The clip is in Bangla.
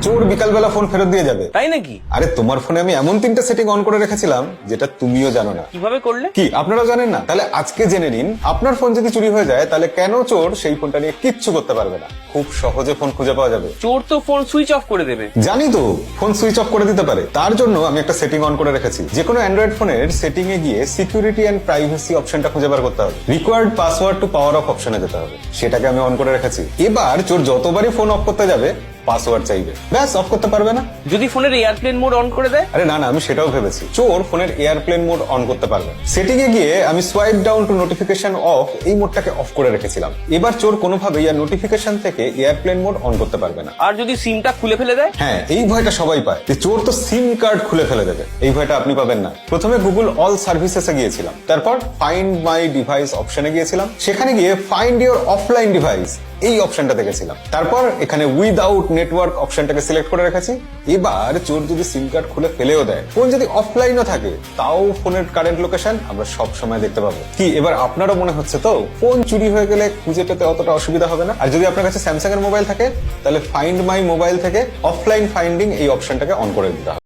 চোর বিকালবেলা ফোন ফেরত দিয়ে যাবে। তাই নাকি? আরে তোমার ফোনে আমি এমন 3টা সেটিং অন করে রেখেছিলাম যেটা তুমিও জানো না। কিভাবে করলে? কি আপনারা জানেন না? তাহলে আজকে জেনে নিন, আপনার ফোন যদি চুরি হয়ে যায় তাহলে কেন চোর সেই ফোনটা নিয়ে কিচ্ছু করতে পারবে না। খুব সহজে ফোন খুঁজে পাওয়া যাবে। চোর তো ফোন সুইচ অফ করে দেবে। জানি তো, ফোন সুইচ অফ করে দিতে পারে। তার জন্য আমি একটা সেটিং অন করে রেখেছি। যে কোনো অ্যান্ড্রয়েড ফোনের সেটিং এ গিয়ে সিকিউরিটি এন্ড প্রাইভেসি অপশনটা খুঁজে বার করতে হবে। Required password to power off অপশনে যেতে হবে, সেটাকে আমি অন করে রেখেছি। এবার চোর যতবারই ফোন অফ করতে যাবে পাসওয়ার্ড চাইবে, ব্যাস অফ করতে পারবে না। যদি ফোনের এয়ারপ্লেন মোড অন করে দেয়? আরে না না, আমি সেটাও ভেবেছি। চোর ফোনের এয়ারপ্লেন মোড অন করতে পারবে। সেটিং এ গিয়ে আমি swipe down to notification off এই মোডটাকে অফ করে রেখেছিলাম। এবার চোর কোনোভাবেই আর নোটিফিকেশন থেকে এয়ারপ্লেন মোড অন করতে পারবে না। আর যদি সিমটা খুলে ফেলে দেয়? হ্যাঁ, এই ভয়টা সবাই পায় যে চোর তো সিম কার্ড খুলে ফেলে দেবে। এই ভয়টা আপনি পাবেন না। প্রথমে গুগল অল সার্ভিসেসে গিয়েছিলাম, তারপর ফাইন্ড মাই ডিভাইস অপশনে গিয়েছিলাম। সেখানে গিয়ে ফাইন্ড ইউর অফলাইন ডিভাইস এই অপশনটা দেখেছিলাম। তারপর এখানে উইদাউট নেটওয়ার্ক অপশনটাকে সিলেক্ট করে রেখেছি। এবার চোর যদি সিম কার্ড খুলে ফেলেও দেয়, ফোন যদি অফলাইনও থাকে, তাও ফোনের কারেন্ট লোকেশন আমরা সব সময় দেখতে পাবো। কি এবার আপনারও মনে হচ্ছে তো ফোন চুরি হয়ে গেলে খুঁজে পেতে অতটা অসুবিধা হবে না? আর যদি আপনার কাছে স্যামসাং এর মোবাইল থাকে তাহলে ফাইন্ড মাই মোবাইল থেকে অফলাইন ফাইন্ডিং এই অপশনটাকে অন করে দিতে হবে।